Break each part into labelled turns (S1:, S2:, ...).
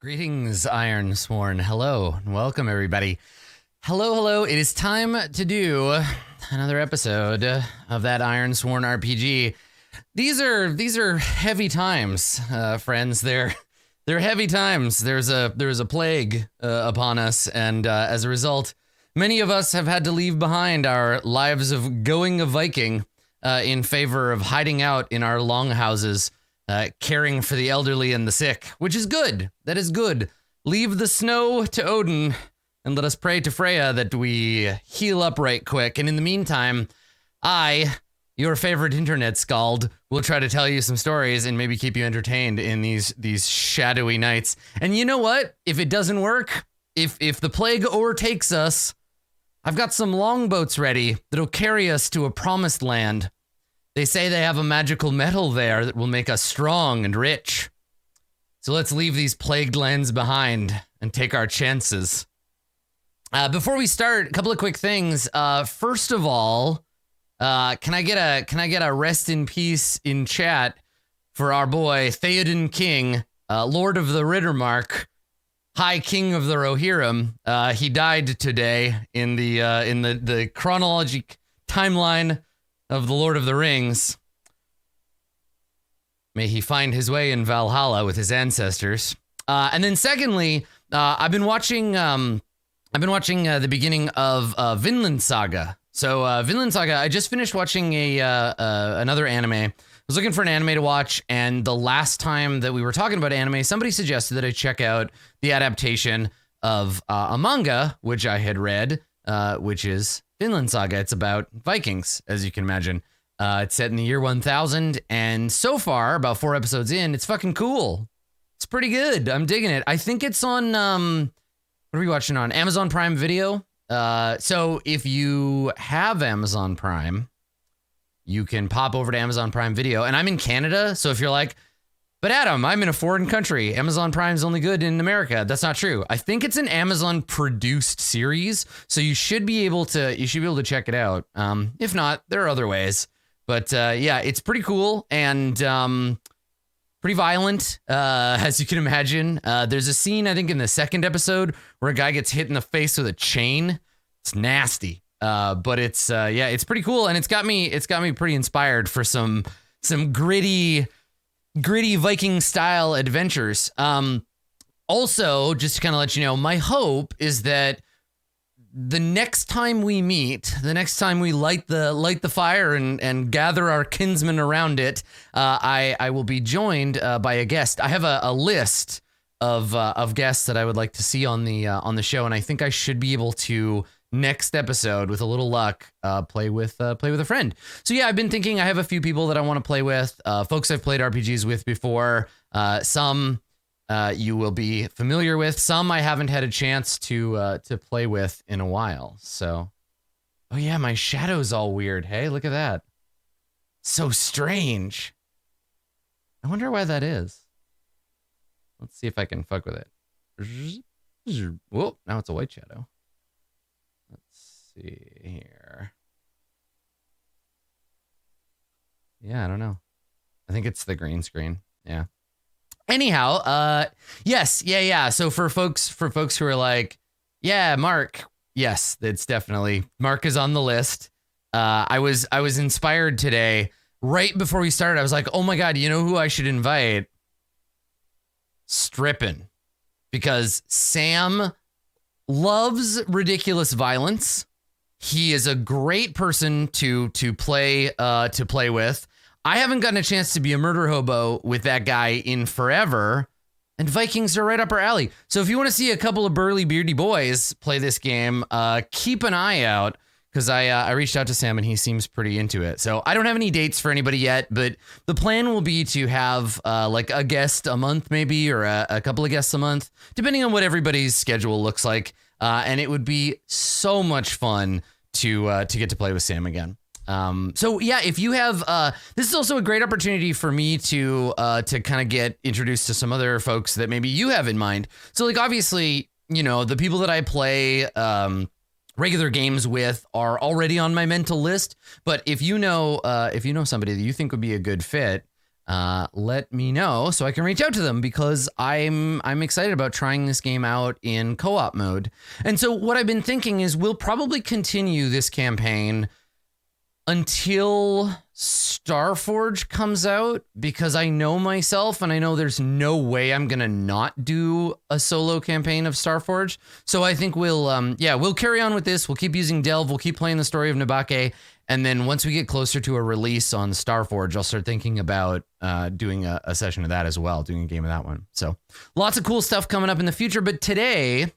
S1: Greetings, Ironsworn. Hello, and welcome everybody. Hello. It is time to do another episode of that Ironsworn RPG. These are heavy times, friends. They're heavy times. There's a plague upon us, and as a result, many of us have had to leave behind our lives of going a Viking in favor of hiding out in our longhouses. Caring for the elderly and the sick, which is good. That is good. Leave the snow to Odin and let us pray to Freya that we heal up right quick. And in the meantime, I, your favorite internet scald, will try to tell you some stories and maybe keep you entertained in these shadowy nights. And you know what? If it doesn't work, if the plague overtakes us, I've got some longboats ready that'll carry us to a promised land. They say they have a magical metal there that will make us strong and rich. So let's leave these plagued lands behind and take our chances. Before we start, a couple of quick things. First of all, can I get a rest in peace in chat for our boy Theoden King, Lord of the Rittermark, High King of the Rohirrim. He died today in the chronologic timeline of the Lord of the Rings. May he find his way in Valhalla with his ancestors. And then secondly, I've been watching the beginning of Vinland Saga. So Vinland Saga, I just finished watching another anime. I was looking for an anime to watch, and the last time that we were talking about anime, somebody suggested that I check out the adaptation of a manga, which I had read, which is Vinland Saga. It's about Vikings, as you can imagine. It's set in the year 1000, and so far, about 4 episodes in, it's fucking cool. It's pretty good. I'm digging it. I think it's on, what are we watching on? Amazon Prime Video. So if you have Amazon Prime, you can pop over to Amazon Prime Video, and I'm in Canada, so if you're like, but Adam, I'm in a foreign country. Amazon Prime's only good in America. That's not true. I think it's an Amazon produced series, so you should be able to check it out. If not, there are other ways. But yeah, it's pretty cool and pretty violent, as you can imagine. There's a scene, I think, in the second episode where a guy gets hit in the face with a chain. It's nasty, but it's yeah, it's pretty cool, and it's got me pretty inspired for some gritty Viking style adventures. Also, just to kind of let you know, my hope is that the next time we meet, the next time we light the fire and gather our kinsmen around it, I will be joined by a guest. I have a list of guests that I would like to see on the show, and I think I should be able to, next episode, with a little luck, play with a friend. So yeah, I've been thinking I have a few people that I want to play with, folks I've played RPGs with before. Some you will be familiar with. Some I haven't had a chance to play with in a while. So, oh yeah, my shadow's all weird. Hey, look at that. So strange. I wonder why that is. Let's see if I can fuck with it. Whoa, now it's a white shadow. Let's see here. Yeah, I don't know. I think it's the green screen. Yeah. Anyhow, yes, yeah. So for folks who are like, yeah, Mark, yes, it's definitely Mark is on the list. I was inspired today. Right before we started, I was like, oh my God, you know who I should invite? Strippin'. Because Sam loves ridiculous violence. He is a great person to play with. I haven't gotten a chance to be a murder hobo with that guy in forever, and Vikings are right up our alley. So if you want to see a couple of burly, beardy boys play this game, keep an eye out, because I reached out to Sam and he seems pretty into it. So I don't have any dates for anybody yet, but the plan will be to have like a guest a month maybe, or a couple of guests a month, depending on what everybody's schedule looks like. And it would be so much fun to get to play with Sam again. So yeah, if you have, this is also a great opportunity for me to kind of get introduced to some other folks that maybe you have in mind. So like, obviously, you know, the people that I play, regular games with are already on my mental list. But if you know somebody that you think would be a good fit, let me know so I can reach out to them, because I'm excited about trying this game out in co-op mode. And so what I've been thinking is we'll probably continue this campaign until Starforge comes out, because I know myself and I know there's no way I'm gonna not do a solo campaign of Starforge. So I think we'll carry on with this. We'll keep using Delve. We'll keep playing the story of Nabake. And then once we get closer to a release on Starforge, I'll start thinking about doing a session of that as well, doing a game of that one. So lots of cool stuff coming up in the future. But today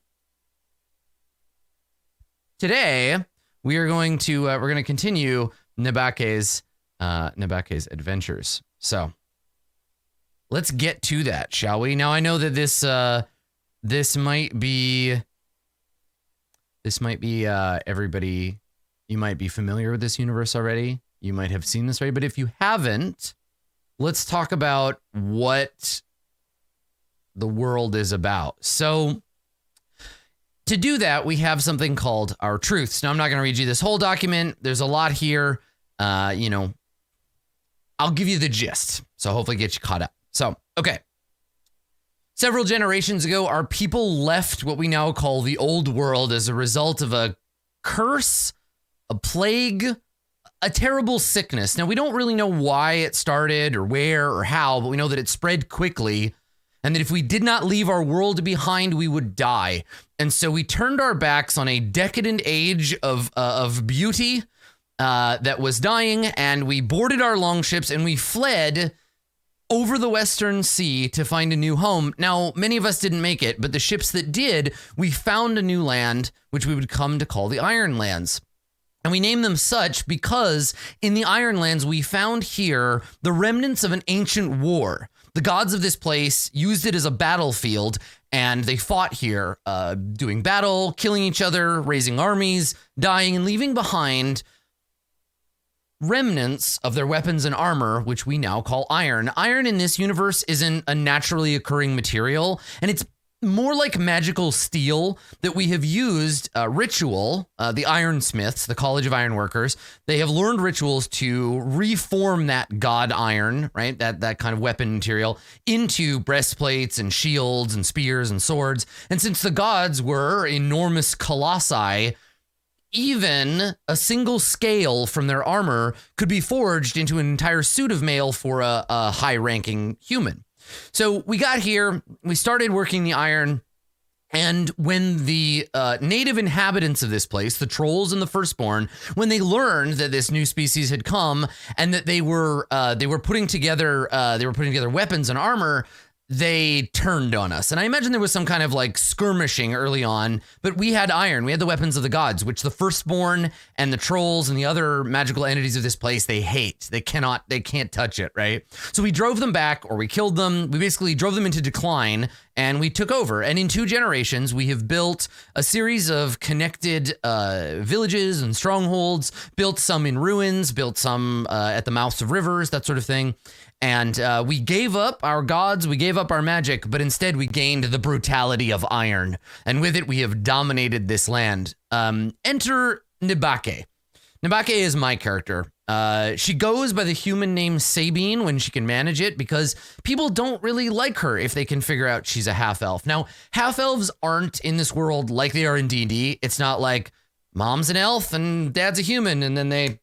S1: we are going to we're going to continue Nabake's adventures. So let's get to that, shall we? Now I know that this might be everybody. You might be familiar with this universe already. You might have seen this already, but if you haven't, let's talk about what the world is about. So to do that, we have something called our truths. Now, I'm not going to read you this whole document. There's a lot here. I'll give you the gist. So hopefully get you caught up. So, okay. Several generations ago, our people left what we now call the old world as a result of a curse, a plague, a terrible sickness. Now, we don't really know why it started or where or how, but we know that it spread quickly, and that if we did not leave our world behind, we would die. And so we turned our backs on a decadent age of beauty that was dying, and we boarded our longships and we fled over the Western Sea to find a new home. Now, many of us didn't make it, but the ships that did, we found a new land, which we would come to call the Ironlands. And we named them such because in the Ironlands, we found here the remnants of an ancient war. The gods of this place used it as a battlefield, and they fought here, doing battle, killing each other, raising armies, dying, and leaving behind remnants of their weapons and armor, which we now call iron. Iron in this universe isn't a naturally occurring material, and it's more like magical steel that we have used ritual, the ironsmiths, the College of Ironworkers. They have learned rituals to reform that god iron, right? That kind of weapon material into breastplates and shields and spears and swords. And since the gods were enormous colossi, even a single scale from their armor could be forged into an entire suit of mail for a high-ranking human. So we got here, we started working the iron, and when the native inhabitants of this place, the trolls and the firstborn, when they learned that this new species had come and that they were putting together weapons and armor, they turned on us. And I imagine there was some kind of like skirmishing early on, but we had iron. We had the weapons of the gods, which the firstborn and the trolls and the other magical entities of this place, they hate. They can't touch it, right? So we drove them back, or we killed them. We basically drove them into decline, and we took over. And in 2 generations, we have built a series of connected villages and strongholds, built some in ruins, built some at the mouths of rivers, that sort of thing. And we gave up our gods, we gave up our magic, but instead we gained the brutality of iron. And with it, we have dominated this land. Enter Nabake. Nabake is my character. She goes by the human name Sabine when she can manage it, because people don't really like her if they can figure out she's a half-elf. Now, half-elves aren't in this world like they are in D&D. It's not like mom's an elf and dad's a human, and then they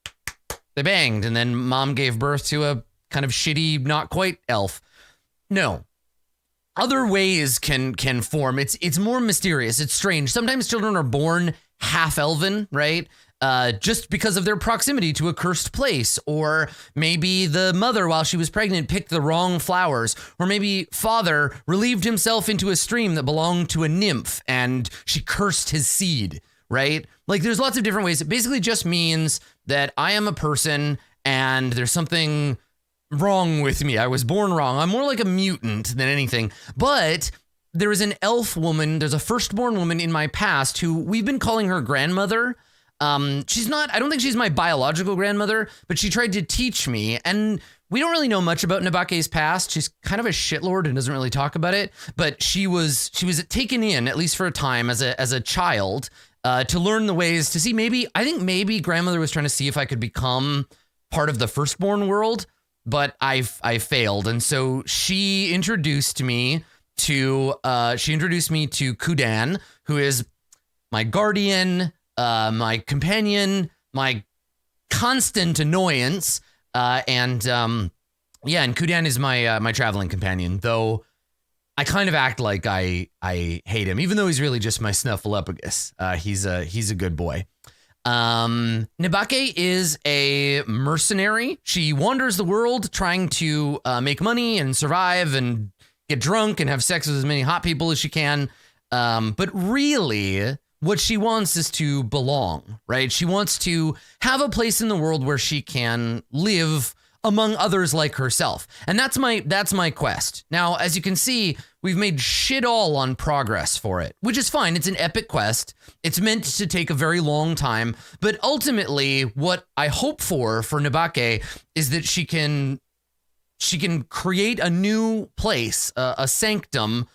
S1: banged, and then mom gave birth to a kind of shitty, not quite elf. No. Other ways can form. It's more mysterious. It's strange. Sometimes children are born half elven, right? Just because of their proximity to a cursed place, or maybe the mother, while she was pregnant, picked the wrong flowers, or maybe father relieved himself into a stream that belonged to a nymph and she cursed his seed, right? Like, there's lots of different ways. It basically just means that I am a person and there's something wrong with me. I was born wrong. I'm more like a mutant than anything. But there is an elf woman, there's a firstborn woman in my past who we've been calling her grandmother. She's not, I don't think she's my biological grandmother, but she tried to teach me. And we don't really know much about Nabake's past. She's kind of a shitlord and doesn't really talk about it. But she was taken in, at least for a time, as a child, to learn the ways, to see, I think maybe grandmother was trying to see if I could become part of the firstborn world. but I failed. And so she introduced me to Kudan, who is my guardian, my companion, my constant annoyance. And Kudan is my traveling companion, though I kind of act like I hate him, even though he's really just my snuffleupagus. He's a good boy. Nabake is a mercenary. She wanders the world trying to make money and survive and get drunk and have sex with as many hot people as she can. But really, what she wants is to belong, right? She wants to have a place in the world where she can live among others like herself. And that's my quest. Now, as you can see, we've made shit all on progress for it, which is fine. It's an epic quest. It's meant to take a very long time. But ultimately, what I hope for Nabake is that she can create a new place, a sanctum,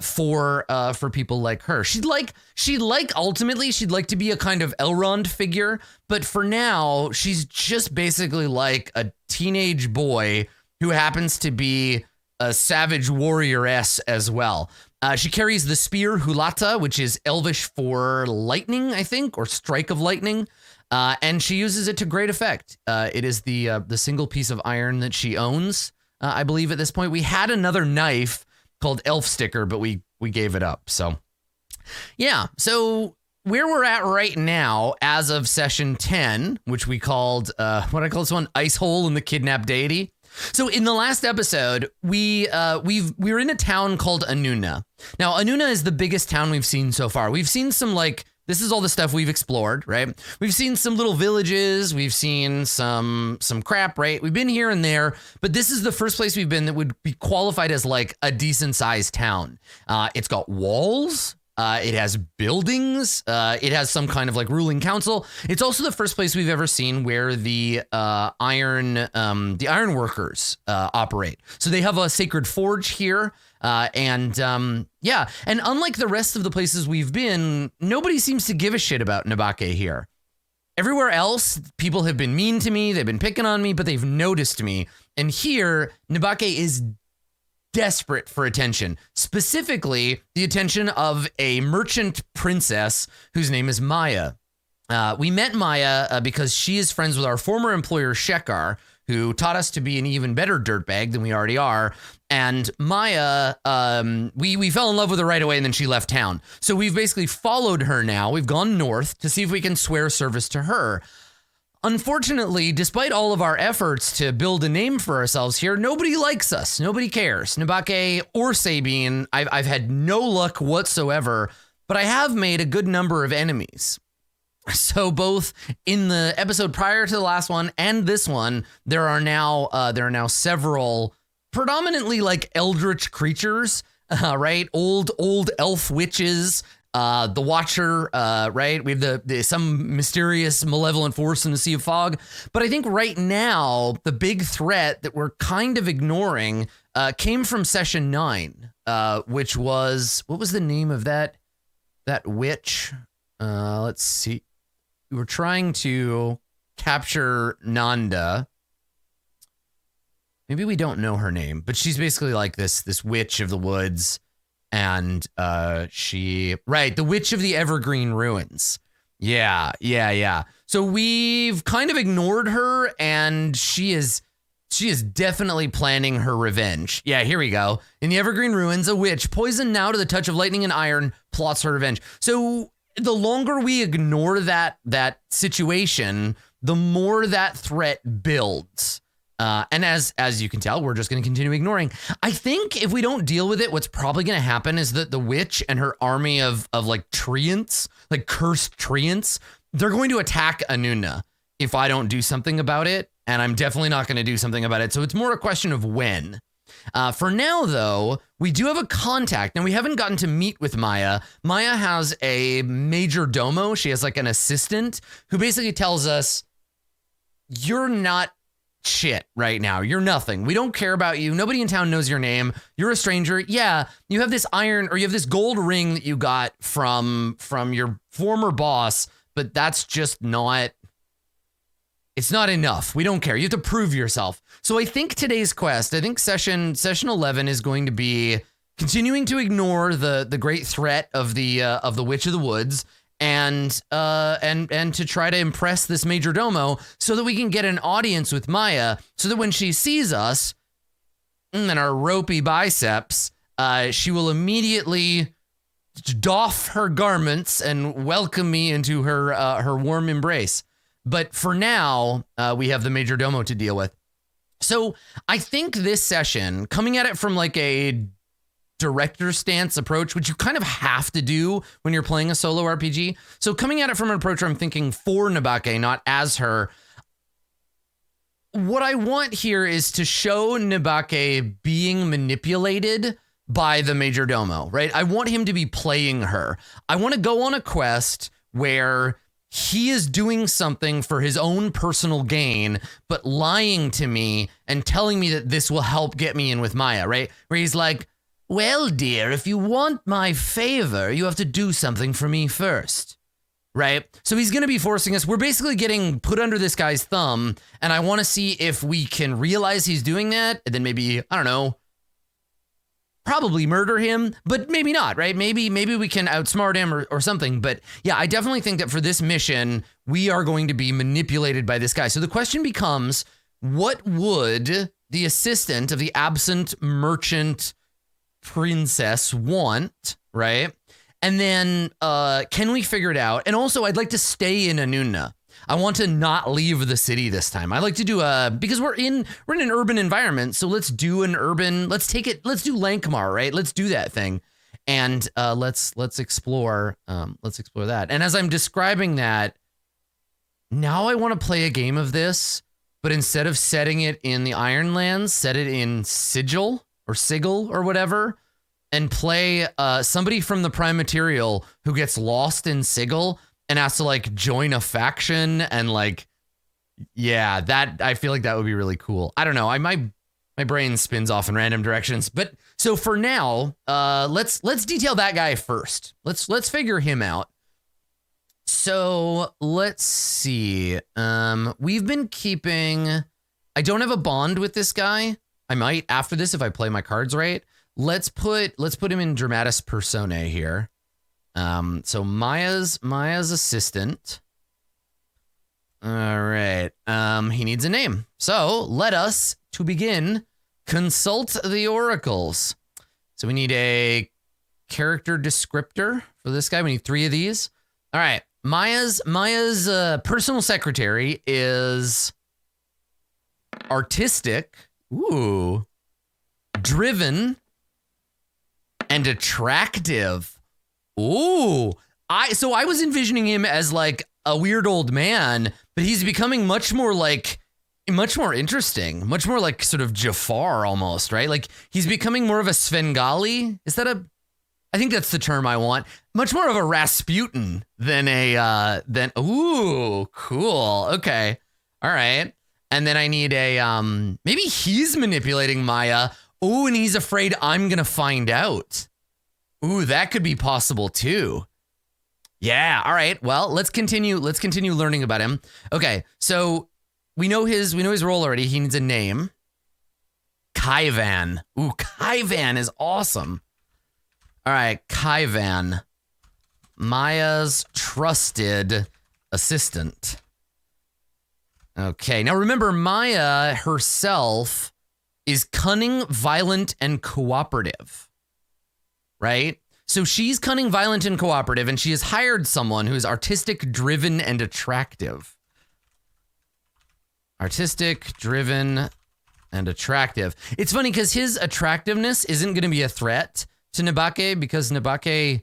S1: for people like her. Ultimately she'd like to be a kind of Elrond figure, but for now she's just basically like a teenage boy who happens to be a savage warrioress as well. She carries the spear Hulata, which is Elvish for lightning, I think, or strike of lightning. And she uses it to great effect. It is the single piece of iron that she owns, I believe at this point. We had another knife called Elf Sticker, but we gave it up. So yeah, so where we're at right now, as of session 10, which we called, what I call this one, Ice Hole and the Kidnapped Deity. So in the last episode, we were in a town called Anuna. Now, Anuna is the biggest town we've seen so far. We've seen some, like, this is all the stuff we've explored, right? We've seen some little villages. We've seen some crap, right? We've been here and there, but this is the first place we've been that would be qualified as like a decent sized town. It's got walls. It has buildings. It has some kind of like ruling council. It's also the first place we've ever seen where the iron workers operate. So they have a sacred forge here. And unlike the rest of the places we've been, nobody seems to give a shit about Nabake here. Everywhere else, people have been mean to me, they've been picking on me, but they've noticed me. And here, Nabake is desperate for attention, specifically the attention of a merchant princess whose name is Maya. We met Maya because she is friends with our former employer, Shekar, who taught us to be an even better dirtbag than we already are. And Maya, we fell in love with her right away, and then she left town. So we've basically followed her now. We've gone north to see if we can swear service to her. Unfortunately, despite all of our efforts to build a name for ourselves here, nobody likes us. Nobody cares. Nabake or Sabine, I've had no luck whatsoever, but I have made a good number of enemies. So both in the episode prior to the last one and this one, there are now several predominantly like eldritch creatures, right? Old elf witches, the Watcher, right? We have some mysterious malevolent force in the Sea of Fog. But I think right now the big threat that we're kind of ignoring came from session 9, which was, what was the name of that witch? Let's see. We were trying to capture Nanda. Maybe we don't know her name, but she's basically like this witch of the woods. And the witch of the Evergreen ruins. Yeah. So we've kind of ignored her, and she is definitely planning her revenge. Yeah, here we go. In the Evergreen ruins, a witch, poisoned now to the touch of lightning and iron, plots her revenge. So the longer we ignore that situation, the more that threat builds. And as you can tell, we're just going to continue ignoring. I think if we don't deal with it, what's probably going to happen is that the witch and her army of like treants, like cursed treants, they're going to attack Anuna if I don't do something about it. And I'm definitely not going to do something about it. So it's more a question of when. For now, though, we do have a contact. Now, we haven't gotten to meet with Maya. Maya has a major domo. She has like an assistant who basically tells us, you're not shit right now. You're nothing. We don't care about you. Nobody in town knows your name. You're a stranger. Yeah, you have this iron, or you have this gold ring that you got from your former boss, but that's just not... It's not enough. We don't care. You have to prove yourself. So I think today's quest, I think session 11 is going to be continuing to ignore the great threat of the Witch of the Woods and to try to impress this major domo so that we can get an audience with Maya so that when she sees us and our ropey biceps, she will immediately doff her garments and welcome me into her warm embrace. But for now, we have the major domo to deal with. So I think this session, coming at it from like a director stance approach, which you kind of have to do when you're playing a solo RPG. So coming at it from an approach where I'm thinking for Nabake, not as her. What I want here is to show Nabake being manipulated by the major domo, right? I want him to be playing her. I want to go on a quest where he is doing something for his own personal gain, but lying to me and telling me that this will help get me in with Maya, right? Where he's like, well, dear, if you want my favor, you have to do something for me first, right? So he's going to be forcing us. We're basically getting put under this guy's thumb, and I want to see if we can realize he's doing that, and then maybe, I don't know, probably murder him, but maybe not, right? Maybe we can outsmart him or something. But yeah, I definitely think that for this mission, we are going to be manipulated by this guy. So the question becomes, what would the assistant of the absent merchant princess want, right? And then can we figure it out? And also, I'd like to stay in Anuna. I want to not leave the city this time. I like to do because we're in an urban environment, so let's do let's do Lankmar, right? Let's do that thing. And let's explore that. And as I'm describing that, now I want to play a game of this, but instead of setting it in the Ironlands, set it in Sigil or whatever, and play somebody from the Prime Material who gets lost in Sigil and has to like join a faction and like, yeah, that I feel like that would be really cool. I don't know. My brain spins off in random directions, but so for now, let's detail that guy first. Let's figure him out. So let's see. We've been keeping. I don't have a bond with this guy. I might after this if I play my cards right. Let's put him in Dramatis Personae here. So Maya's assistant. All right. He needs a name. So let us, to begin, consult the oracles. So we need a character descriptor for this guy. We need 3 of these. All right. Maya's personal secretary is artistic. Ooh. Driven and attractive. Ooh, I was envisioning him as like a weird old man, but he's becoming much more interesting, much more like sort of Jafar almost, right? Like he's becoming more of a Svengali. I think that's the term I want. Much more of a Rasputin than ooh, cool. Okay. All right. And then I need maybe he's manipulating Maya. Ooh, and he's afraid I'm going to find out. Ooh, that could be possible too. Yeah. All right. Well, let's continue learning about him. Okay. So we know his role already. He needs a name. Kaivan. Ooh, Kaivan is awesome. All right. Kaivan. Maya's trusted assistant. Okay. Now remember, Maya herself is cunning, violent, and cooperative. Right? So she's cunning, violent, and cooperative, and she has hired someone who is artistic, driven, and attractive. Artistic, driven, and attractive. It's funny because his attractiveness isn't going to be a threat to Nabake because Nabake,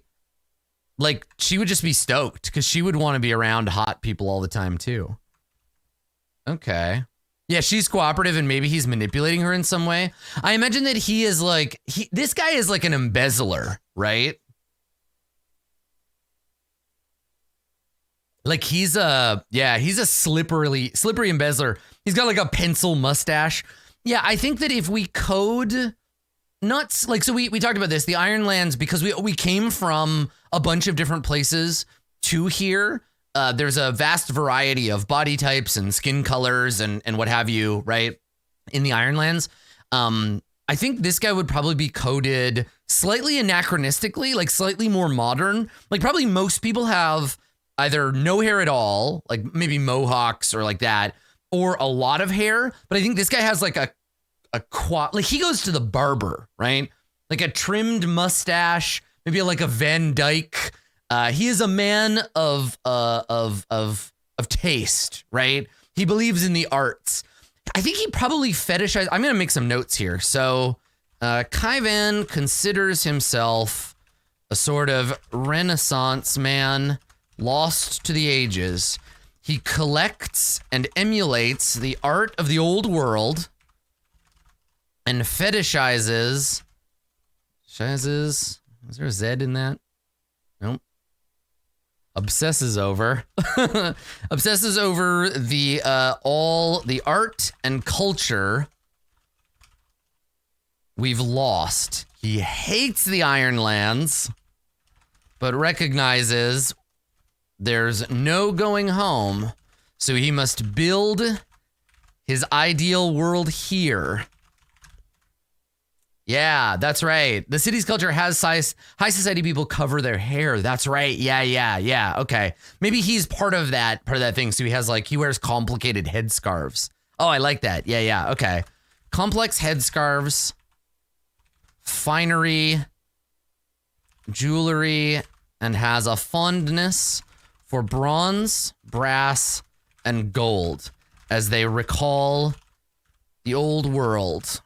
S1: like, she would just be stoked because she would want to be around hot people all the time too. Okay. Yeah, she's cooperative and maybe he's manipulating her in some way. I imagine that he is like, this guy is like an embezzler, right? Like he's a slippery embezzler. He's got like a pencil mustache. Yeah, I think that if we code nuts, like, so we talked about this, the Ironlands, because we came from a bunch of different places to here. there's a vast variety of body types and skin colors and what have you, right? In the Ironlands. I think this guy would probably be coded slightly anachronistically, like slightly more modern. Like probably most people have either no hair at all, like maybe mohawks or like that, or a lot of hair. But I think this guy has like a like he goes to the barber, right? Like a trimmed mustache, maybe like a Van Dyke. He is a man of taste, right? He believes in the arts. I think he probably fetishized. I'm going to make some notes here. So, Kaivan considers himself a sort of Renaissance man lost to the ages. He collects and emulates the art of the old world and fetishizes. Is there a Z in that? Nope. Obsesses over the all the art and culture we've lost. He hates the Ironlands, but recognizes there's no going home, so he must build his ideal world here. Yeah, that's right. The city's culture has high society people cover their hair. That's right. Yeah. Okay. Maybe he's part of that thing. So he wears complicated headscarves. Oh, I like that. Yeah. Okay. Complex headscarves, finery, jewelry, and has a fondness for bronze, brass, and gold as they recall the old world.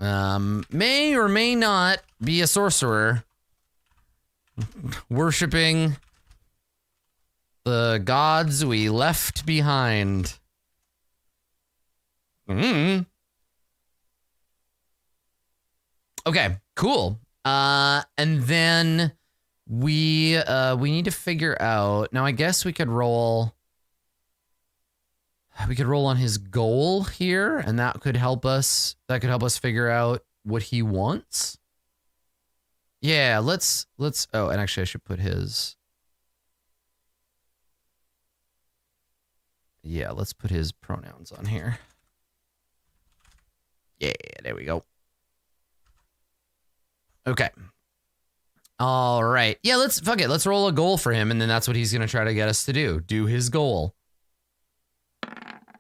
S1: May or may not be a sorcerer worshipping the gods we left behind. Okay, cool. And then we need to figure out. Now, I guess we could roll. We could roll on his goal here, and that could help us. That could help us figure out what he wants. Yeah, let's. Oh, and actually, I should put his. Yeah, let's put his pronouns on here. Yeah, there we go. Okay. All right. Yeah, fuck it. Let's roll a goal for him, and then that's what he's gonna try to get us to do. Do his goal.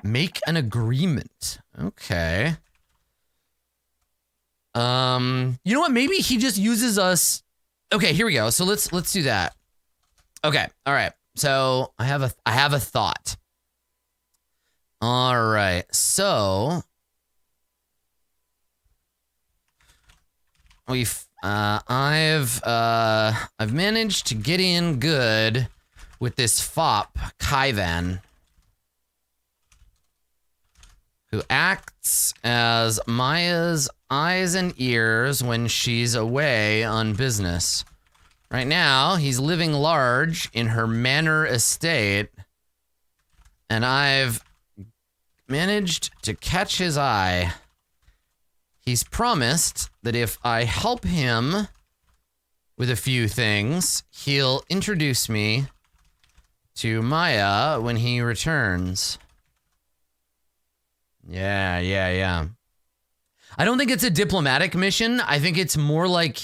S1: Make an agreement. Okay. You know what? Maybe he just uses us. Okay, here we go. So let's do that. Okay. All right. So I have a thought. All right. So I've managed to get in good with this fop, Kaivan, who acts as Maya's eyes and ears when she's away on business. Right now, he's living large in her manor estate, and I've managed to catch his eye. He's promised that if I help him with a few things, he'll introduce me to Maya when he returns. Yeah. I don't think it's a diplomatic mission. I think it's more like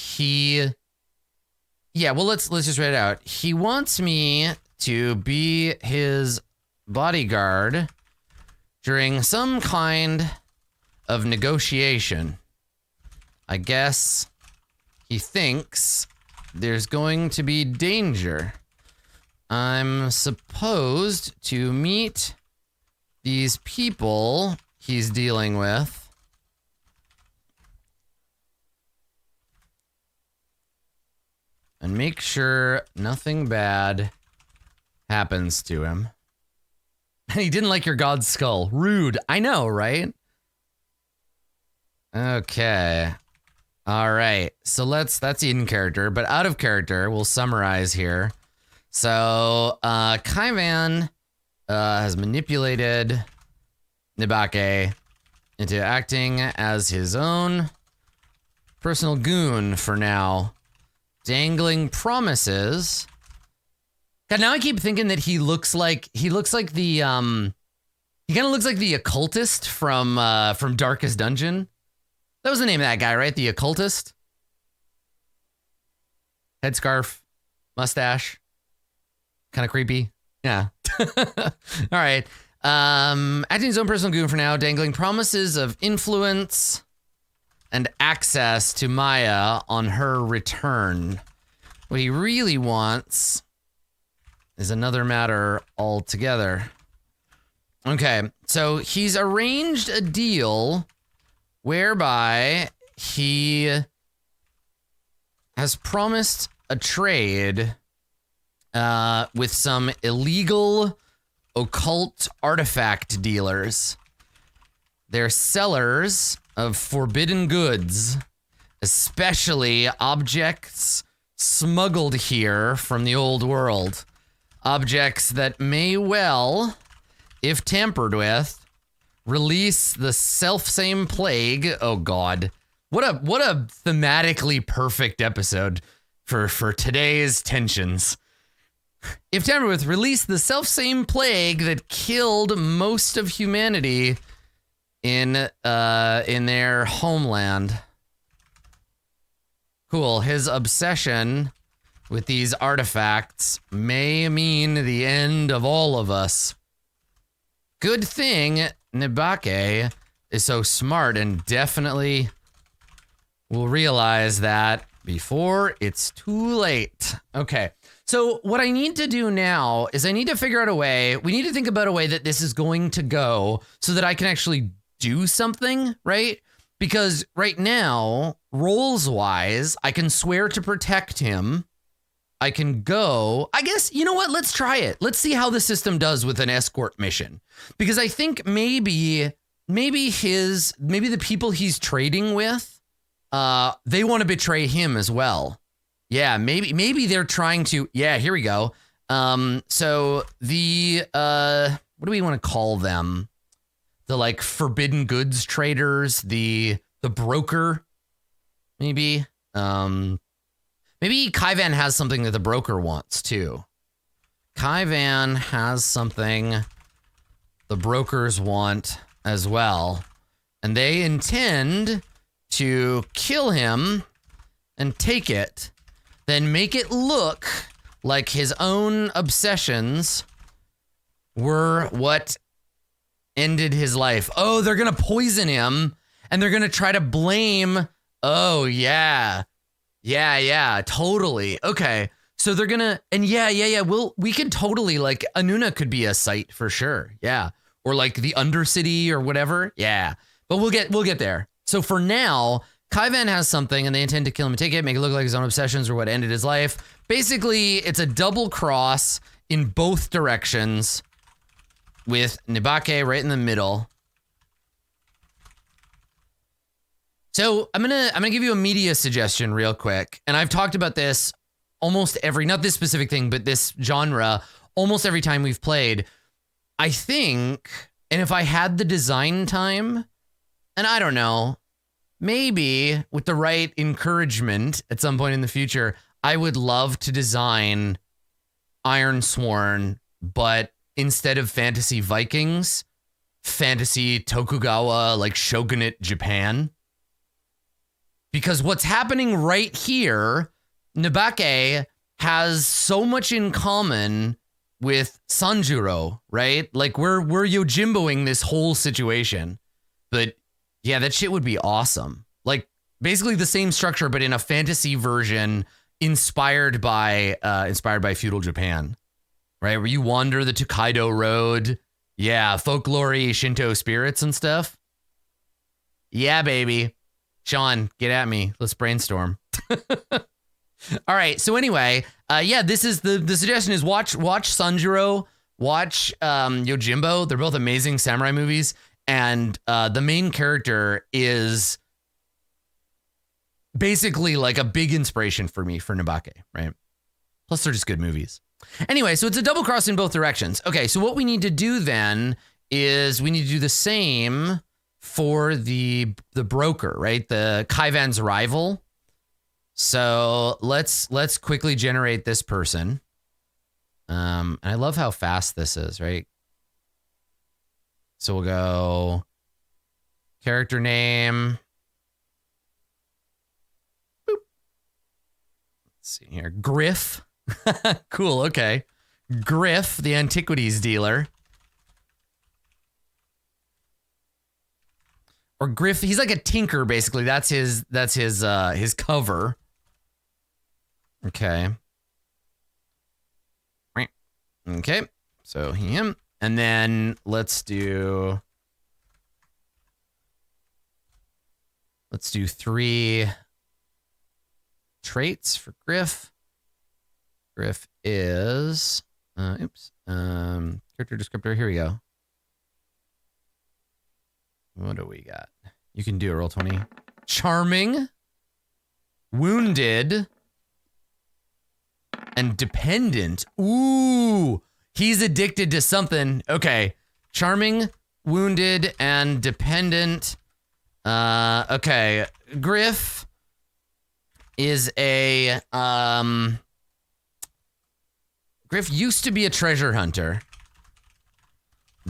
S1: Yeah, well, let's just write it out. He wants me to be his bodyguard during some kind of negotiation. I guess he thinks there's going to be danger. I'm supposed to meet these people he's dealing with. And make sure nothing bad happens to him. He didn't like your god's skull. Rude. I know, right? Okay. All right. So that's in character, but out of character, we'll summarize here. So, Kaivan has manipulated Nibake into acting as his own personal goon for now, dangling promises God, now I keep thinking that he looks like the he kind of looks like the occultist from Darkest Dungeon. That was the name of that guy, right? The occultist. Headscarf, mustache, kind of creepy. Yeah. All right. Acting his own personal goon for now, dangling promises of influence and access to Maya on her return. What he really wants is another matter altogether. Okay, so he's arranged a deal whereby he has promised a trade with some illegal occult artifact dealers. They're sellers of forbidden goods, especially objects smuggled here from the old world. Objects that may well, if tampered with, release the selfsame plague. Oh God. What a thematically perfect episode for today's tensions. If tampered with, release the selfsame plague that killed most of humanity in their homeland. Cool. His obsession with these artifacts may mean the end of all of us. Good thing Nibake is so smart and definitely will realize that before it's too late. Okay. So what I need to do now is I need to figure out a way. We need to think about a way that this is going to go so that I can actually do something, right? Because right now, roles-wise, I can swear to protect him. I can go. I guess, you know what? Let's try it. Let's see how the system does with an escort mission. Because I think maybe the people he's trading with, they want to betray him as well. Yeah, maybe they're trying to. Yeah, here we go. So the what do we want to call them? The like forbidden goods traders, the broker, maybe. Maybe Kaivan has something that the broker wants too. Kaivan has something the brokers want as well, and they intend to kill him and take it. Then make it look like his own obsessions were what ended his life. Oh, they're going to poison him and they're going to try to blame. Oh, yeah. Yeah, totally. Okay. So they're going to, and yeah. We could totally, like, Anuna could be a site for sure. Yeah. Or like the Undercity or whatever. Yeah. But we'll get there. So for now, Kaivan has something and they intend to kill him and take it, make it look like his own obsessions or what ended his life. Basically, it's a double cross in both directions with Nibake right in the middle. So I'm gonna give you a media suggestion real quick. And I've talked about this almost not this specific thing, but this genre, almost every time we've played. I think, and if I had the design time, and I don't know, maybe with the right encouragement at some point in the future, I would love to design Ironsworn, but instead of fantasy Vikings, fantasy Tokugawa, like shogunate Japan. Because what's happening right here, Nibake has so much in common with Sanjuro, right? Like we're Yojimboing this whole situation. But yeah, that shit would be awesome. Like basically the same structure, but in a fantasy version inspired by feudal Japan, right? Where you wander the Tokaido Road. Yeah, folklore, Shinto spirits and stuff. Yeah, baby. Sean, get at me. Let's brainstorm. All right. So anyway, this is the suggestion is watch Sanjuro, watch Yojimbo. They're both amazing samurai movies. And the main character is basically like a big inspiration for me for Nibake, right? Plus they're just good movies. Anyway, so it's a double cross in both directions. Okay, so what we need to do then is we need to do the same for the broker, right? The Kaivan's rival. So let's quickly generate this person. And I love how fast this is, right? So we'll go character name. Boop. Let's see here. Griff. Cool, okay. Griff, the antiquities dealer. Or Griff, he's like a tinker, basically. That's his cover. Okay. Okay, so him. And then let's do 3 traits for Griff. Griff is character descriptor. Here we go. What do we got? You can do a roll 20. Charming, wounded, and dependent. Ooh, he's addicted to something. Okay, charming, wounded, and dependent. Okay, Griff is a Griff used to be a treasure hunter,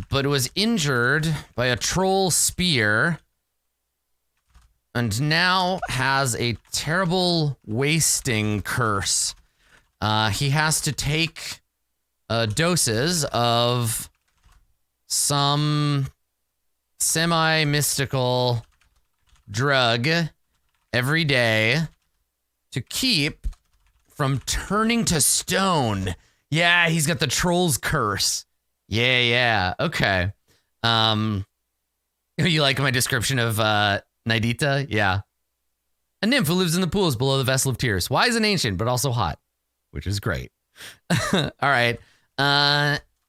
S1: but was injured by a troll spear and now has a terrible wasting curse. He has to take doses of some semi-mystical drug every day to keep from turning to stone. Yeah, he's got the troll's curse. Yeah, okay. You like my description of Nidita? Yeah. A nymph who lives in the pools below the Vessel of Tears. Wise and ancient, but also hot, which is great. All right.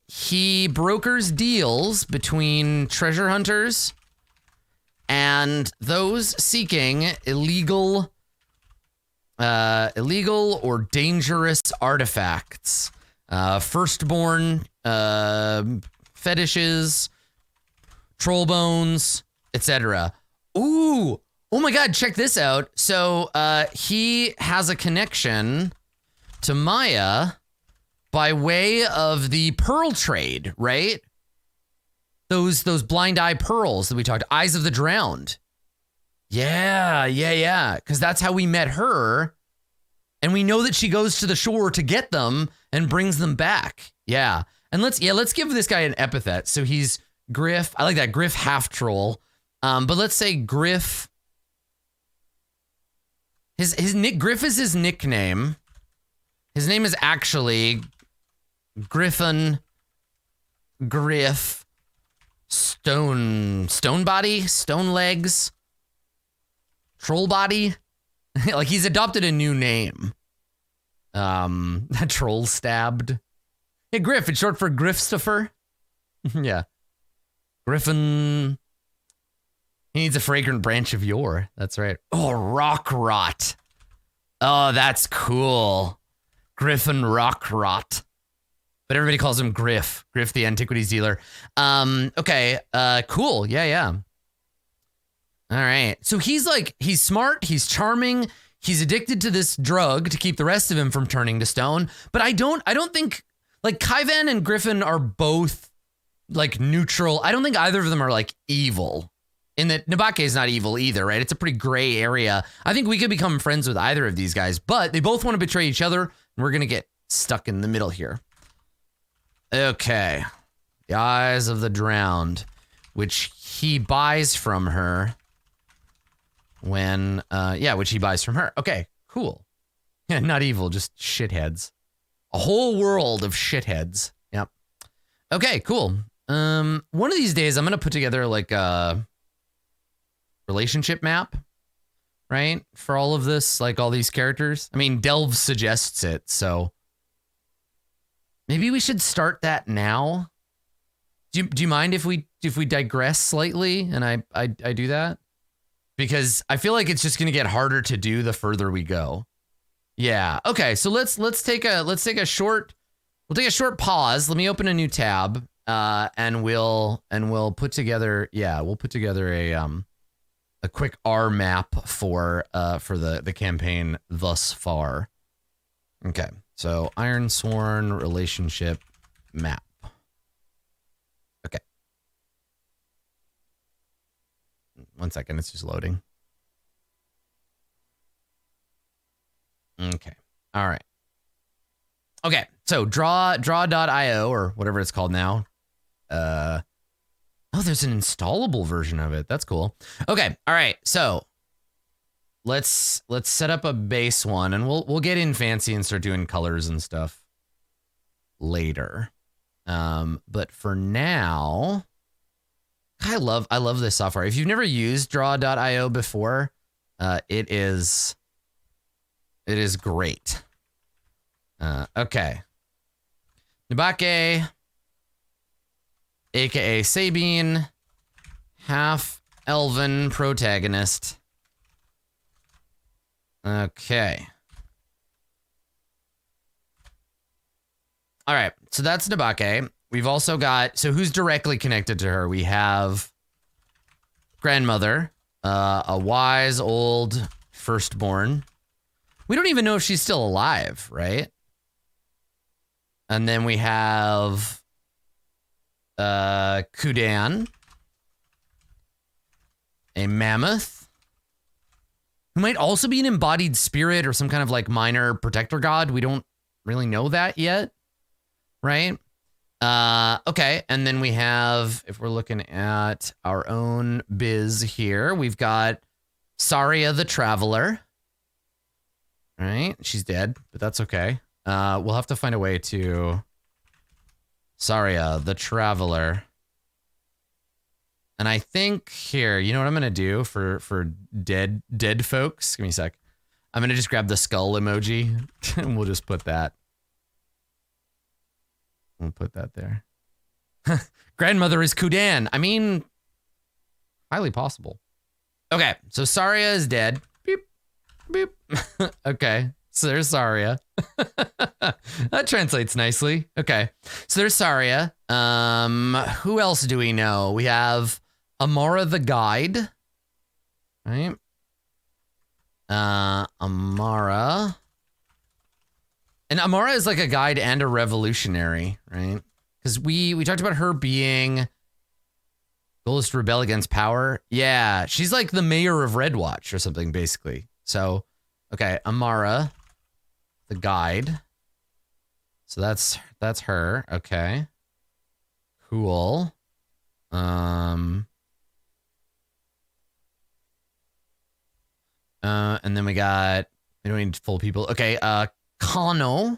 S1: He brokers deals between treasure hunters and those seeking illegal or dangerous artifacts. Firstborn, fetishes, troll bones, etc. Ooh, oh my God, check this out. So, he has a connection to Maya by way of the pearl trade, right? Those blind eye pearls that we talked, eyes of the drowned. Yeah. Because that's how we met her. And we know that she goes to the shore to get them and brings them back. Yeah. And let's give this guy an epithet. So he's Griff. I like that. Griff half troll. But let's say Griff. Griff is his nickname. His name is actually Griffin Griff Stone Body, Stone Legs, Troll Body. Like he's adopted a new name. Troll stabbed. Hey, Griff, it's short for Griffstopher. Yeah. Griffin. He needs a fragrant branch of yore. That's right. Oh, rock rot. Oh, that's cool. Griffin rock rot. But everybody calls him Griff. Griff, the antiquities dealer. Okay. Cool. Yeah. All right. So he's smart. He's charming. He's addicted to this drug to keep the rest of him from turning to stone. But I don't think like Kaivan and Griffin are both like neutral. I don't think either of them are like evil. In that Nabake is not evil either, right? It's a pretty gray area. I think we could become friends with either of these guys, but they both want to betray each other, and we're going to get stuck in the middle here. Okay. The eyes of the drowned, which he buys from her when, which he buys from her. Okay, cool. Yeah, not evil, just shitheads. A whole world of shitheads. Yep. Okay, cool. One of these days, I'm going to put together like a relationship map, right? For all of this, like all these characters. I mean, Delve suggests it, so maybe we should start that now. Do you mind if we digress slightly and I do that? Because I feel like it's just going to get harder to do the further we go. Yeah. Okay. So let's take a short pause. Let me open a new tab. And we'll put together a quick R map for the campaign thus far. Okay. So Ironsworn relationship map. Okay. 1 second, it's just loading. Okay. All right. Okay. So draw.io or whatever it's called now. Oh, there's an installable version of it. That's cool. Okay. All right. So let's set up a base one, and we'll get in fancy and start doing colors and stuff later. But for now, I love this software. If you've never used draw.io before, it is great. Okay. Nabake, aka Sabine, half elven protagonist. Okay. All right, so that's Nabake. We've also got, so who's directly connected to her? We have grandmother, a wise old firstborn. We don't even know if she's still alive, right? And then we have Kudan, a mammoth, who might also be an embodied spirit or some kind of like minor protector god. We don't really know that yet, right? Okay, and then we have, if we're looking at our own biz here, we've got Saria the Traveler. Right, she's dead, but that's okay. We'll have to find a way to Saria the Traveler. And I think here, you know what I'm gonna do for dead folks? Give me a sec. I'm gonna just grab the skull emoji and we'll just put that. We'll put that there. Grandmother is Kudan. I mean, highly possible. Okay, so Saria is dead. Beep, beep. Okay, so there's Saria. That translates nicely. Okay, so there's Saria. Who else do we know? We have Amara the Guide. Right? Amara. And Amara is like a guide and a revolutionary, right? Because we talked about her being goal is to rebel against power. Yeah, she's like the mayor of Redwatch or something, basically. So, okay, Amara, the guide. So that's her. Okay, cool. And then we don't need full people. Okay, Kano,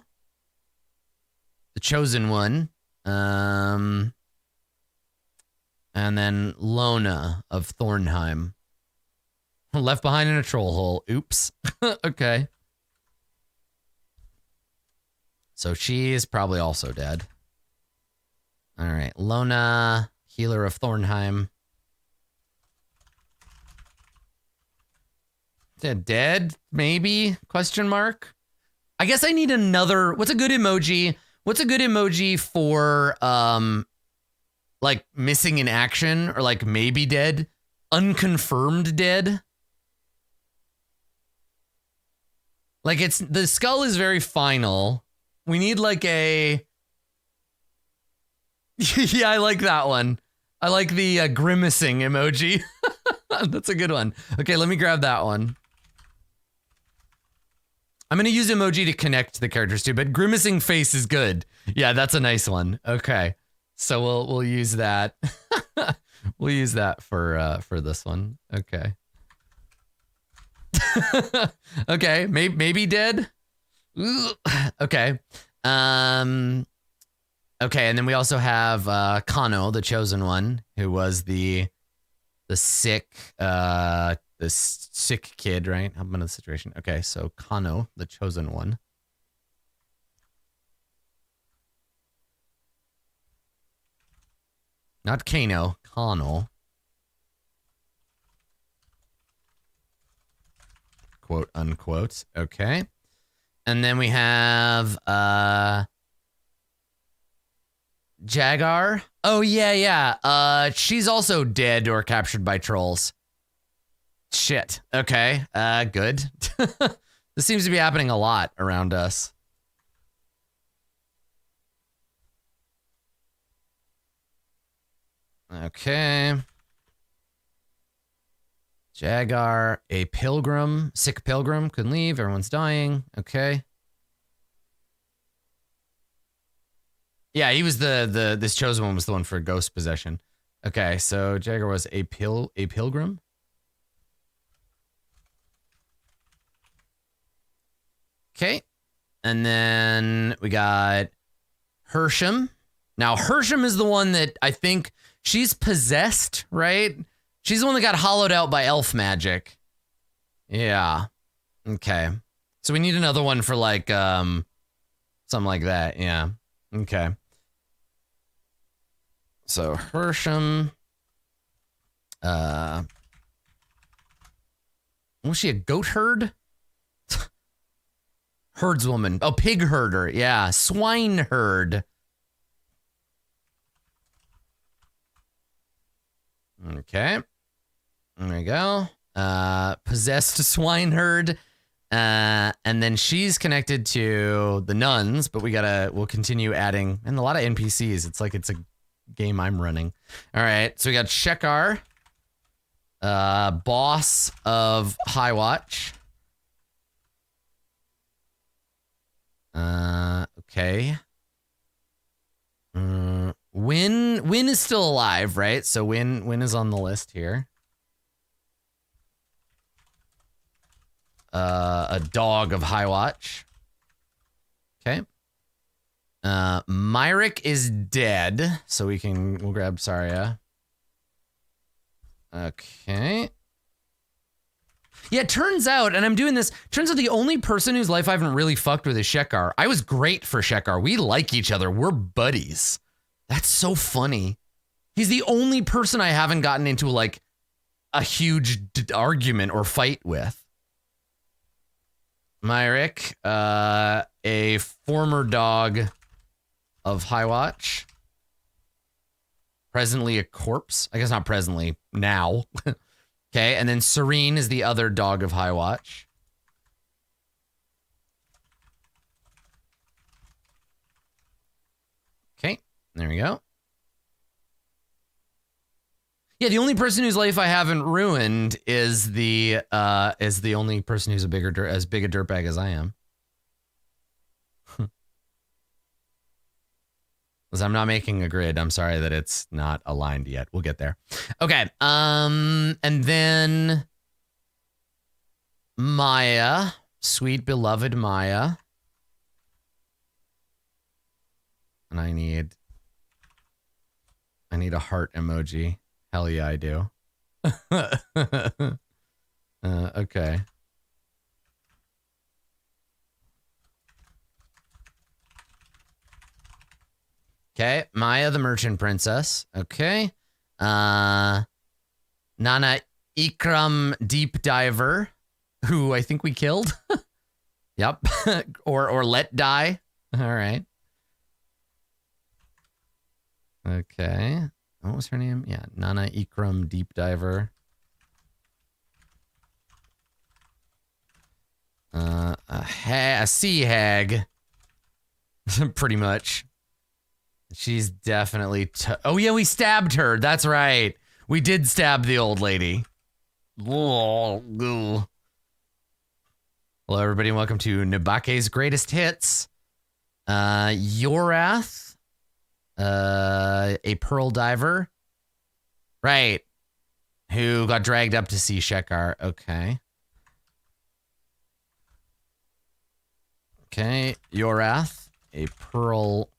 S1: the chosen one. And then Lona of Thornheim. Left behind in a troll hole. Oops. Okay. So she is probably also dead. All right. Lona, healer of Thornheim. Dead? Maybe? Question mark? I guess I need another. What's a good emoji? What's a good emoji for like missing in action or like maybe dead? Unconfirmed dead? Like the skull is very final. We need like a yeah, I like that one. I like the grimacing emoji. That's a good one. Okay, let me grab that one. I'm going to use emoji to connect the characters too, but grimacing face is good. Yeah, that's a nice one. Okay. So we'll use that. We'll use that for this one. Okay. Okay, maybe dead. Okay. Okay, and then we also have Kano, the chosen one, who was the sick kid, right? Help him out of the situation. Okay, so Kano, the chosen one. Not Kano, Kano. Quote unquote. Okay. And then we have Jagar. Oh yeah. She's also dead or captured by trolls. Shit. Okay. Good. This seems to be happening a lot around us. Okay. Jagar, a pilgrim, sick pilgrim, couldn't leave. Everyone's dying. Okay. Yeah, he was this chosen one was the one for ghost possession. Okay, so Jagar was a pilgrim. Okay. And then we got Hersham. Now, Hersham is the one that I think she's possessed, right? She's the one that got hollowed out by elf magic. Yeah. Okay. So we need another one for like something like that. Yeah. Okay. So Hersham. Was she a goat herd? Herdswoman. Oh, pig herder. Yeah. Swine herd. Okay. There we go. Possessed swineherd. And then she's connected to the nuns, but we'll continue adding, and a lot of NPCs. It's like it's a game I'm running. All right. So we got Shekar, boss of Highwatch. Okay. Win is still alive, right? So Win is on the list here. A dog of Highwatch. Okay. Myrick is dead, so we'll grab Saria. Okay. Yeah, it turns out, and I'm doing this, turns out the only person whose life I haven't really fucked with is Shekar. I was great for Shekar. We like each other. We're buddies. That's so funny. He's the only person I haven't gotten into like a huge argument or fight with. Myrick, a former dog of Highwatch. Presently a corpse. I guess not presently, now. Okay, and then Serene is the other dog of Highwatch. Okay, there we go. Yeah, the only person whose life I haven't ruined is the only person who's as big a dirtbag as I am. Because I'm not making a grid. I'm sorry that it's not aligned yet. We'll get there. Okay. And then Maya, sweet beloved Maya. And I need a heart emoji. Hell yeah, I do. Okay. Okay, Maya the Merchant Princess. Okay. Nana Ikram Deep Diver, who I think we killed. Yep. or let die. All right. Okay. What was her name? Yeah, Nana Ikram Deep Diver. A sea hag. Pretty much. She's definitely... oh, yeah, we stabbed her. That's right. We did stab the old lady. Hello, everybody. Welcome to Nabake's Greatest Hits. Yorath. A pearl diver. Right. Who got dragged up to see Shekar. Okay. Okay. Yorath. A pearl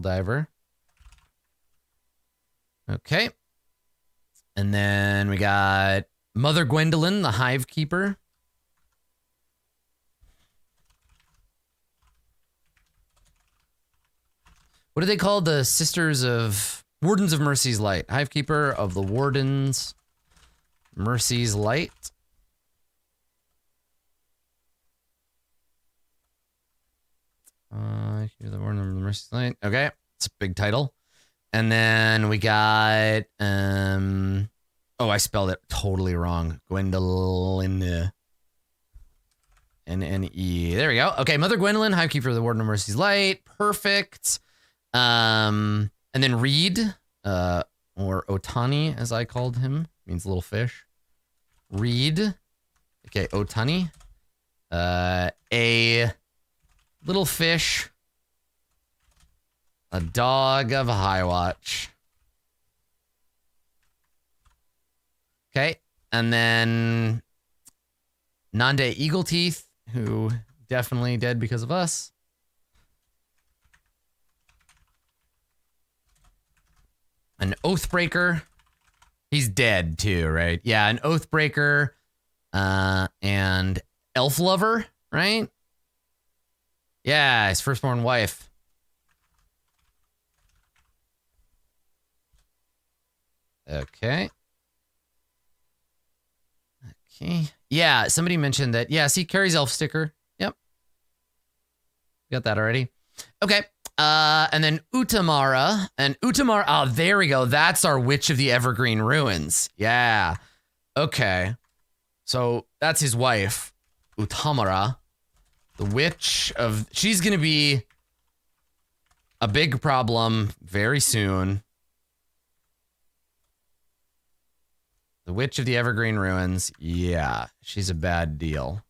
S1: diver. Okay. And then we got Mother Gwendolyn, the Hive Keeper. What do they call the Sisters of... Wardens of Mercy's Light? Hive Keeper of the Wardens Mercy's Light. You're the Warden of Mercy's Light. Okay. It's a big title. And then we got... oh, I spelled it totally wrong. Gwendolyn... N-N-E. There we go. Okay, Mother Gwendolyn, Hive Keeper of the Warden of Mercy's Light. Perfect. And then Reed, or Otani, as I called him, means little fish. Reed. Okay, Otani. A little fish. A dog of high watch. Okay, and then Nande Eagle Teeth, who definitely dead because of us. An Oathbreaker. He's dead too, right? Yeah, an Oathbreaker. And Elf Lover, right? Yeah, his firstborn wife. Okay. Okay. Yeah, somebody mentioned that. Yeah, see, carries elf sticker. Yep. Got that already. Okay. And then Utamara. And Utamara, oh, there we go. That's our Witch of the Evergreen Ruins. Yeah. Okay. So that's his wife, Utamara. The Witch of... She's going to be a big problem very soon. The Witch of the Evergreen Ruins. Yeah, she's a bad deal.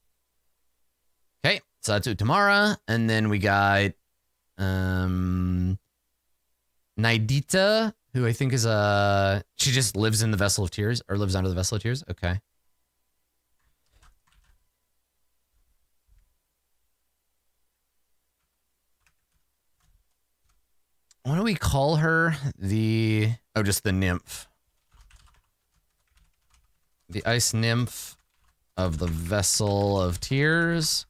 S1: Okay, so that's Utamara. And then we got Naidita, who I think is a... She just lives in the Vessel of Tears, or lives under the Vessel of Tears. Okay. What do we call her? Oh, just the nymph. The ice nymph of the Vessel of Tears.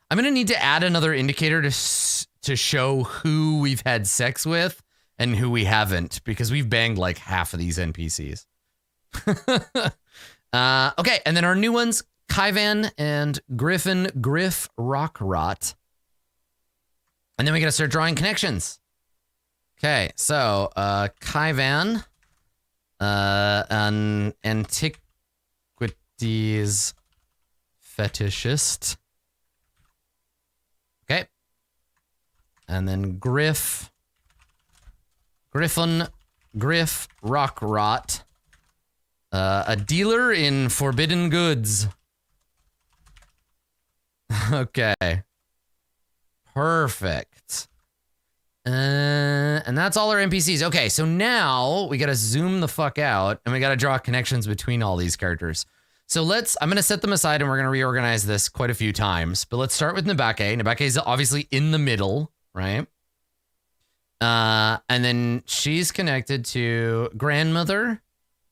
S1: I'm going to need to add another indicator to show who we've had sex with and who we haven't, because we've banged like half of these NPCs. Okay, and then our new ones, Kaivan and Griff Rockrot. And then we got to start drawing connections. Okay, so Kaivan, an antiquities fetishist. Okay. And then Griff Rockrot, a dealer in forbidden goods. Okay. Perfect. And that's all our NPCs. Okay, so now we gotta zoom the fuck out and we gotta draw connections between all these characters. So I'm gonna set them aside and we're gonna reorganize this quite a few times, but let's start with Nabake. Nabake is obviously in the middle, right? And then she's connected to Grandmother,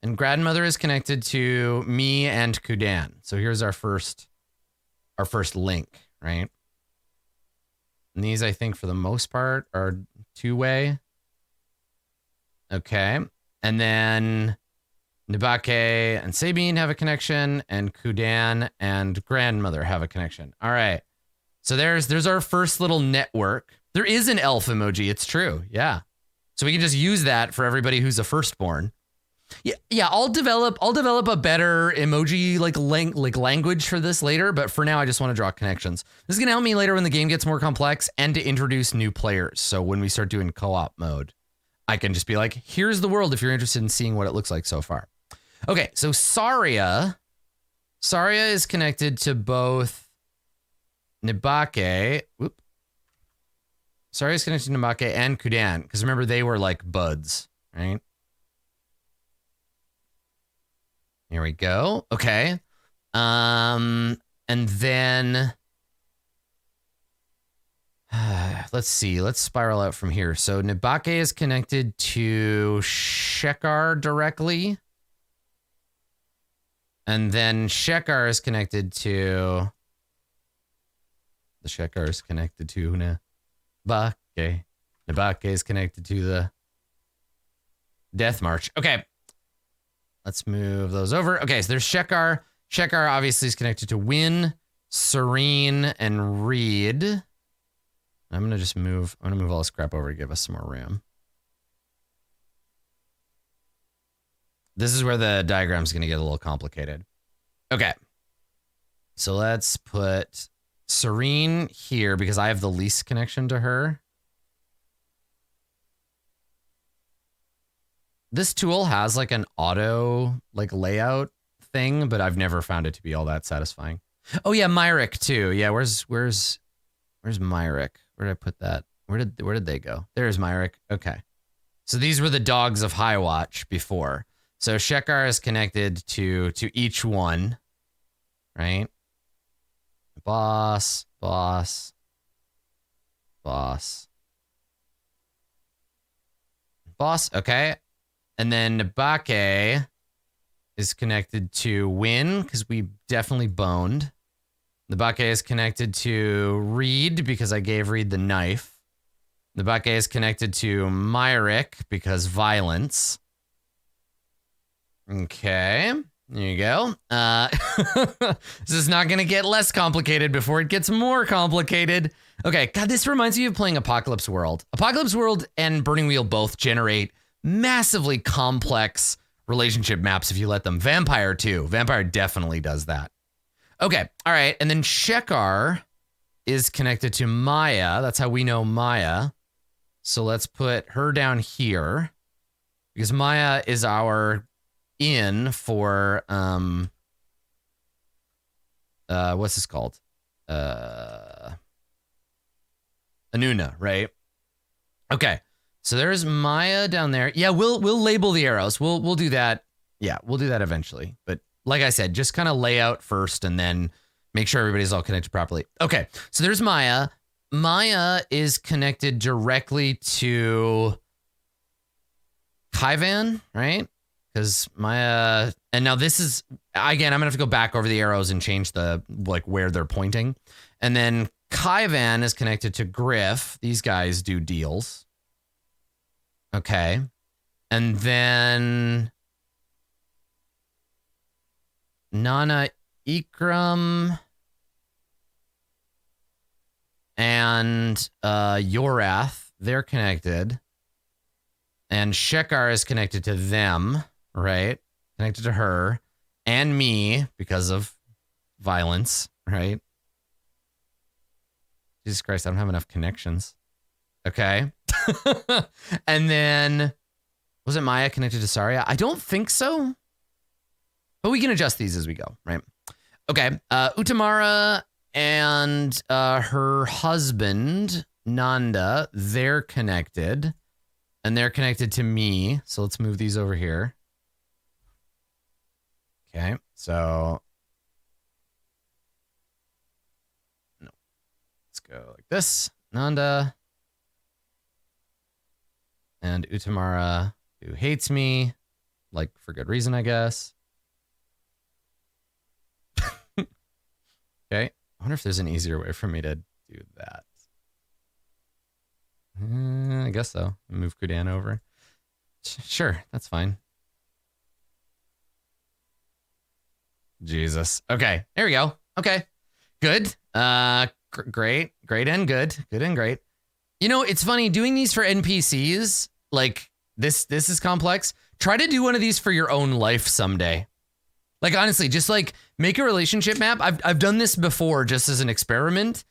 S1: and Grandmother is connected to me and Kudan. So here's our first link, right? And these, I think, for the most part, are two-way. Okay. And then Nabake and Sabine have a connection, and Kudan and Grandmother have a connection. All right. So there's our first little network. There is an elf emoji. It's true. Yeah. So we can just use that for everybody who's a firstborn. Yeah, I'll develop a better emoji language for this later, but for now I just want to draw connections. This is going to help me later when the game gets more complex and to introduce new players. So when we start doing co-op mode, I can just be like, here's the world if you're interested in seeing what it looks like so far. Okay, so Saria is connected to both Nabake. Saria is connected to Nabake and Kudan, because remember they were like buds, right? Here we go. Okay. And then let's see. Let's spiral out from here. So Nabake is connected to Shekar directly. And then Shekar is connected to... The Shekar is connected to Nabake. Nabake is connected to the Death March. Okay. Let's move those over. Okay, so there's Shekar. Shekar obviously is connected to Win, Serene, and Reed. I'm gonna move all this crap over to give us some more room. This is where the diagram's gonna get a little complicated. Okay. So let's put Serene here because I have the least connection to her. this tool has like an auto like layout thing, but I've never found it to be all that satisfying. Oh yeah, Myrick too. Yeah, where's Myrick? Where did I put that? Where did they go? There's Myrick. Okay. So these were the dogs of Highwatch before. So Shekar is connected to each one, right? Boss. Okay. And then Nabake is connected to Win because we definitely boned. Nabake is connected to Reed because I gave Reed the knife. Nabake is connected to Myrick because violence. Okay, there you go. This is not going to get less complicated before it gets more complicated. Okay, God, this reminds me of playing Apocalypse World. Apocalypse World and Burning Wheel both generate massively complex relationship maps if you let them. Vampire too. Vampire definitely does that. Okay, all right, and then Shekar is connected to Maya. That's how we know Maya. So let's put her down here because Maya is our in for what's this called? Anuna, right? Okay. So there's Maya down there. Yeah, we'll label the arrows. We'll do that. Yeah, we'll do that eventually. But like I said, just kind of lay out first and then make sure everybody's all connected properly. Okay. So there's Maya. Maya is connected directly to Kaivan, right? Because Maya, and now this is, again, I'm gonna have to go back over the arrows and change the, like, where they're pointing. And then Kaivan is connected to Griff. These guys do deals. Okay. And then Nana Ikram and Yorath, they're connected. And Shekar is connected to them, right? Connected to her and me because of violence, right? Jesus Christ, I don't have enough connections. Okay. And then, was it Maya connected to Saria? I don't think so. But we can adjust these as we go, right? Okay. Utamara and her husband, Nanda, they're connected. And they're connected to me. So let's move these over here. Okay. So, no. Let's go like this. Nanda. And Utamara, who hates me. Like, for good reason, I guess. Okay. I wonder if there's an easier way for me to do that. I guess so. Move Kudan over. Sure, that's fine. Jesus. Okay, there we go. Okay, good. Great and good. Good and great. You know, it's funny doing these for NPCs. Like this is complex. Try to do one of these for your own life someday. Like honestly, just like make a relationship map. I've done this before just as an experiment.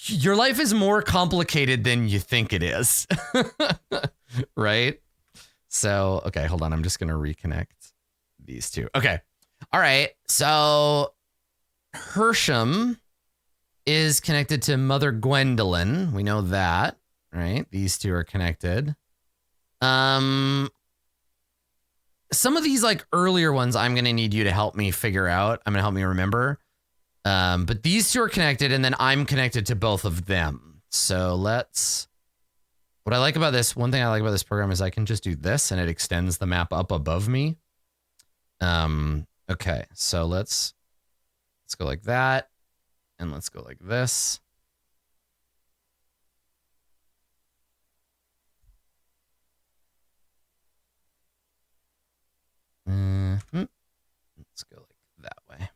S1: Your life is more complicated than you think it is. Right? So, okay, hold on. I'm just going to reconnect these two. Okay. All right. So Hersham is connected to Mother Gwendolyn. We know that, right? These two are connected. Some of these like earlier ones I'm going to need you to help me figure out. I'm going to help me remember. But these two are connected and then I'm connected to both of them. So what I like about this, one thing I like about this program is I can just do this and it extends the map up above me. Okay, so let's go like that and let's go like this. Let's go like that way.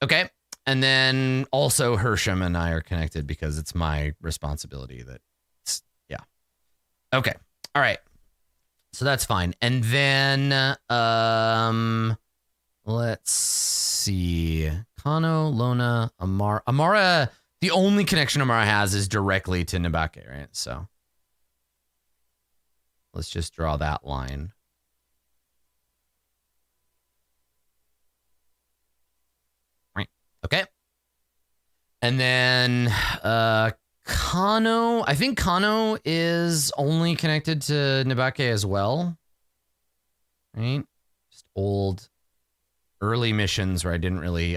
S1: Okay. And then also Hersham and I are connected because it's my responsibility yeah. Okay. All right. So that's fine. And then, let's see. Kano, Lona, Amara. Amara, the only connection Amara has is directly to Nabake, right? So let's just draw that line. Okay. And then Kano, I think Kano is only connected to Nabake as well. Right? Just old early missions where I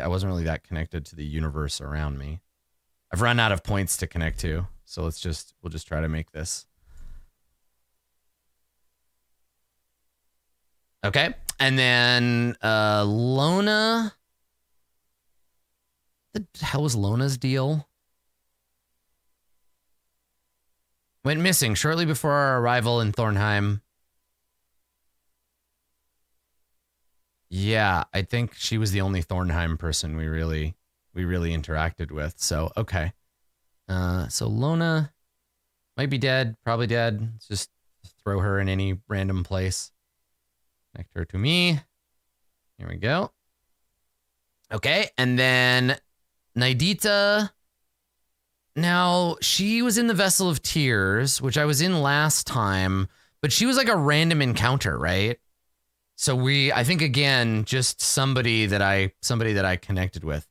S1: wasn't really that connected to the universe around me. I've run out of points to connect to, so we'll just try to make this. Okay. And then Lona. What the hell was Lona's deal? Went missing shortly before our arrival in Thornheim. Yeah, I think she was the only Thornheim person we really interacted with. So, okay. So Lona might be dead, probably dead. Let's just throw her in any random place. Connect her to me. Here we go. Okay, and then Naidita. Now, she was in the Vessel of Tears, which I was in last time, but she was like a random encounter, right? So I think again, just somebody that I connected with.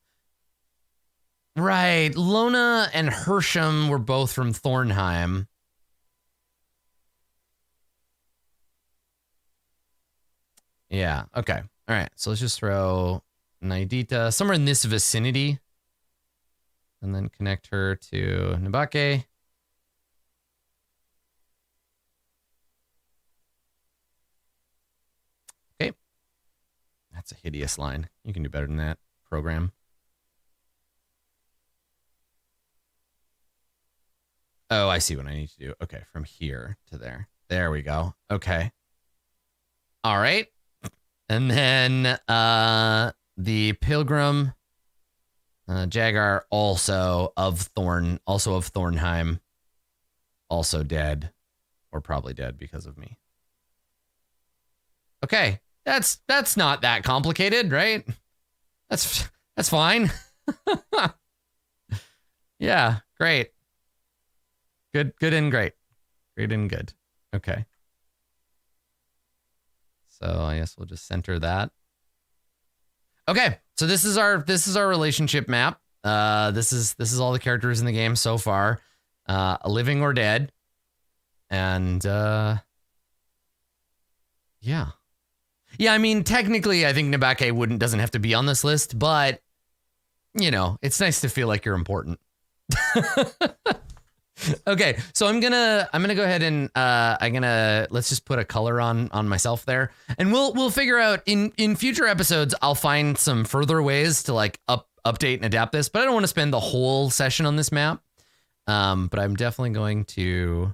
S1: Right, Lona and Hersham were both from Thornheim. Yeah, okay. All right, so let's just throw Naidita somewhere in this vicinity. And then connect her to Nabake. Okay. That's a hideous line. You can do better than that, program. Oh, I see what I need to do. Okay, from here to there. There we go. Okay. All right. And then the Pilgrim, Jagar, also of Thornheim, also dead, or probably dead because of me. Okay, that's not that complicated, right? That's fine. Yeah, great. Good and great. Great and good. Okay. So I guess we'll just center that. Okay, so this is our relationship map. This is all the characters in the game so far, living or dead, and yeah. I mean, technically, I think Nabake doesn't have to be on this list, but you know, it's nice to feel like you're important. Okay, so I'm gonna go ahead and let's just put a color on myself there, and we'll figure out in future episodes. I'll find some further ways to like update and adapt this, but I don't want to spend the whole session on this map. But I'm definitely going to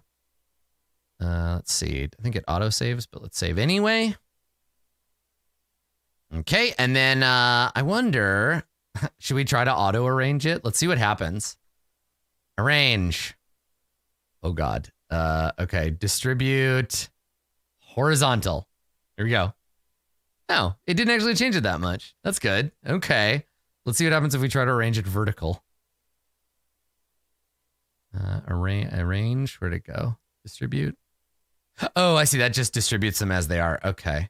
S1: let's see. I think it auto saves, but let's save anyway. Okay, and then I wonder, should we try to auto arrange it? Let's see what happens. Arrange. Oh God. Okay. Distribute horizontal. Here we go. Oh, it didn't actually change it that much. That's good. Okay. Let's see what happens if we try to arrange it vertical. Arrange. Where'd it go? Distribute. Oh, I see. That just distributes them as they are. Okay.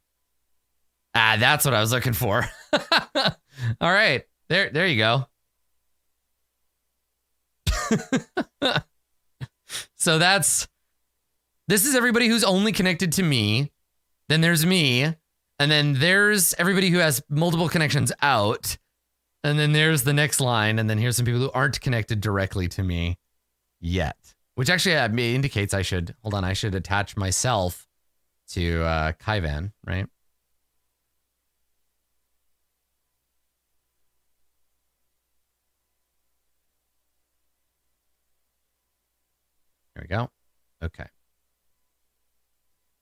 S1: That's what I was looking for. All right. There you go. So this is everybody who's only connected to me. Then there's me. And then there's everybody who has multiple connections out. And then there's the next line. And then here's some people who aren't connected directly to me yet. Which actually indicates I should attach myself to Kaivan, right? There we go. Okay.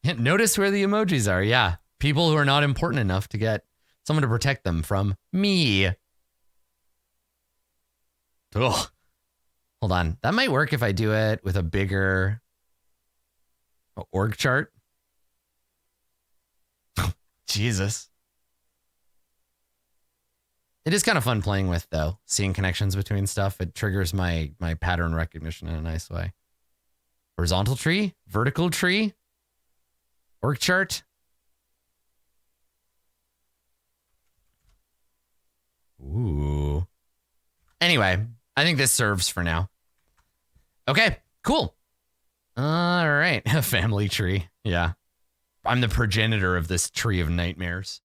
S1: Notice where the emojis are. Yeah. People who are not important enough to get someone to protect them from me. Ugh. Hold on. That might work if I do it with a bigger org chart. Jesus. It is kind of fun playing with, though. Seeing connections between stuff. It triggers my pattern recognition in a nice way. Horizontal tree, vertical tree. Org chart. Ooh. Anyway, I think this serves for now. Okay, cool. All right. Family tree. Yeah. I'm the progenitor of this tree of nightmares.